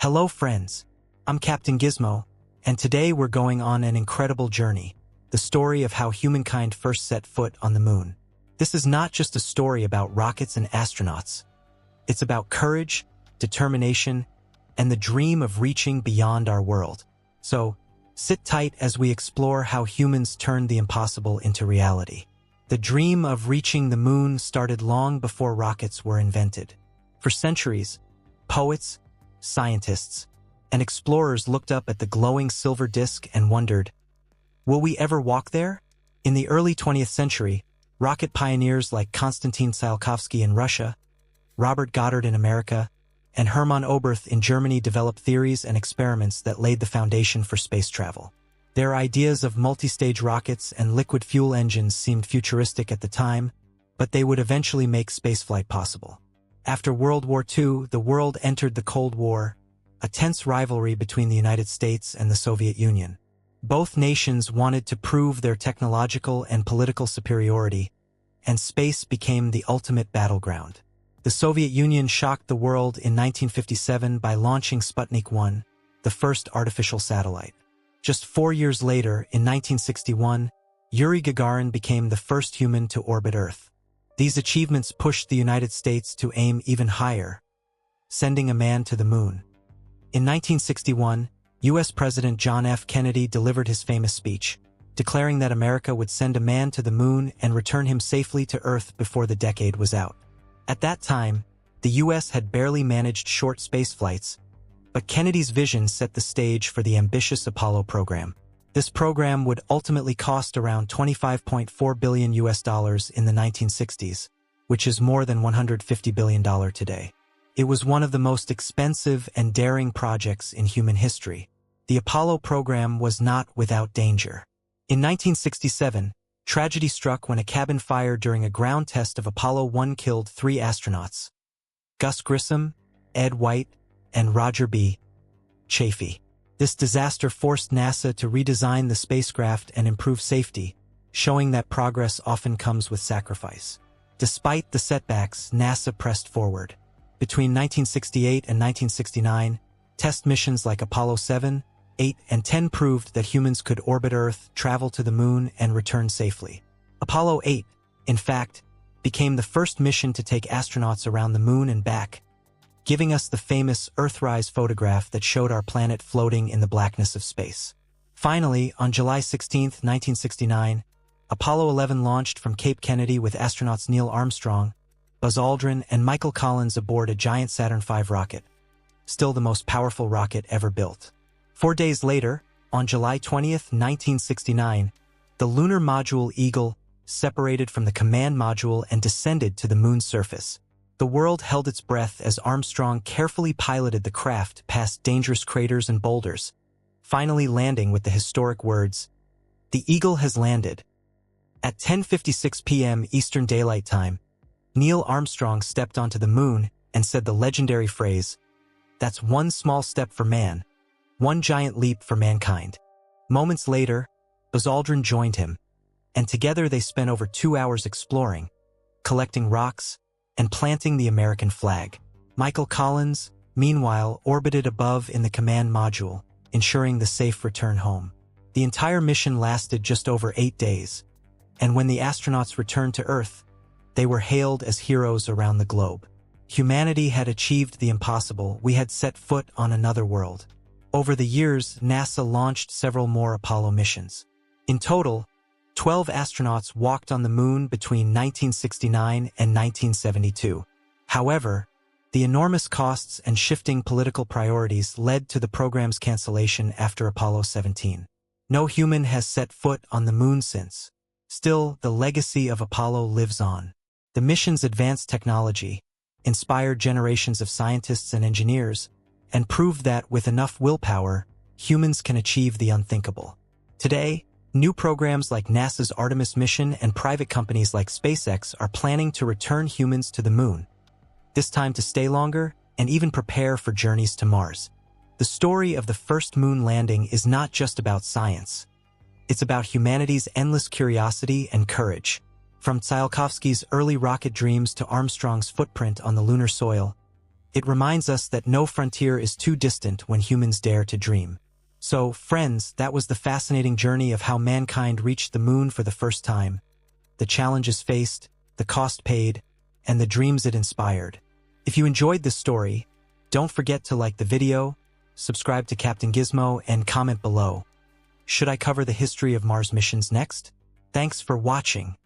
Hello friends, I'm Captain Gizmo, and today we're going on an incredible journey, the story of how humankind first set foot on the moon. This is not just a story about rockets and astronauts. It's about courage, determination, and the dream of reaching beyond our world. So, sit tight as we explore how humans turned the impossible into reality. The dream of reaching the moon started long before rockets were invented. For centuries, poets, scientists, and explorers looked up at the glowing silver disk and wondered, will we ever walk there? In the early 20th century, rocket pioneers like Konstantin Tsiolkovsky in Russia, Robert Goddard in America, and Hermann Oberth in Germany developed theories and experiments that laid the foundation for space travel. Their ideas of multi-stage rockets and liquid fuel engines seemed futuristic at the time, but they would eventually make spaceflight possible. After World War II, the world entered the Cold War, a tense rivalry between the United States and the Soviet Union. Both nations wanted to prove their technological and political superiority, and space became the ultimate battleground. The Soviet Union shocked the world in 1957 by launching Sputnik 1, the first artificial satellite. Just 4 years later, in 1961, Yuri Gagarin became the first human to orbit Earth. These achievements pushed the United States to aim even higher, sending a man to the moon. In 1961, U.S. President John F. Kennedy delivered his famous speech, declaring that America would send a man to the moon and return him safely to Earth before the decade was out. At that time, the U.S. had barely managed short space flights, but Kennedy's vision set the stage for the ambitious Apollo program. This program would ultimately cost around $25.4 billion in the 1960s, which is more than $150 billion today. It was one of the most expensive and daring projects in human history. The Apollo program was not without danger. In 1967, tragedy struck when a cabin fire during a ground test of Apollo 1 killed 3 astronauts: Gus Grissom, Ed White, and Roger B. Chaffee. This disaster forced NASA to redesign the spacecraft and improve safety, showing that progress often comes with sacrifice. Despite the setbacks, NASA pressed forward. Between 1968 and 1969, test missions like Apollo 7, 8, and 10 proved that humans could orbit Earth, travel to the moon, and return safely. Apollo 8, in fact, became the first mission to take astronauts around the moon and back, giving us the famous Earthrise photograph that showed our planet floating in the blackness of space. Finally, on July 16, 1969, Apollo 11 launched from Cape Kennedy with astronauts Neil Armstrong, Buzz Aldrin, and Michael Collins aboard a giant Saturn V rocket, still the most powerful rocket ever built. 4 days later, on July 20, 1969, the lunar module Eagle separated from the command module and descended to the moon's surface. The world held its breath as Armstrong carefully piloted the craft past dangerous craters and boulders, finally landing with the historic words, "The Eagle has landed." At 10:56 p.m. Eastern Daylight Time, Neil Armstrong stepped onto the moon and said the legendary phrase, "That's one small step for man, one giant leap for mankind." Moments later, Buzz Aldrin joined him, and together they spent over 2 hours exploring, collecting rocks, and planting the American flag. Michael Collins, meanwhile, orbited above in the command module, ensuring the safe return home. The entire mission lasted just over 8 days, and when the astronauts returned to Earth, they were hailed as heroes around the globe. Humanity had achieved the impossible. We had set foot on another world. Over the years, NASA launched several more Apollo missions. In total, 12 astronauts walked on the moon between 1969 and 1972. However, the enormous costs and shifting political priorities led to the program's cancellation after Apollo 17. No human has set foot on the moon since. Still, the legacy of Apollo lives on. The mission's advanced technology inspired generations of scientists and engineers and proved that with enough willpower, humans can achieve the unthinkable. Today, new programs like NASA's Artemis mission and private companies like SpaceX are planning to return humans to the moon, this time to stay longer and even prepare for journeys to Mars. The story of the first moon landing is not just about science. It's about humanity's endless curiosity and courage. From Tsiolkovsky's early rocket dreams to Armstrong's footprint on the lunar soil, It reminds us that no frontier is too distant when humans dare to dream. So, friends, that was the fascinating journey of how mankind reached the moon for the first time, the challenges faced, the cost paid, and the dreams it inspired. If you enjoyed this story, don't forget to like the video, subscribe to Captain Gizmo, and comment below. Should I cover the history of Mars missions next? Thanks for watching.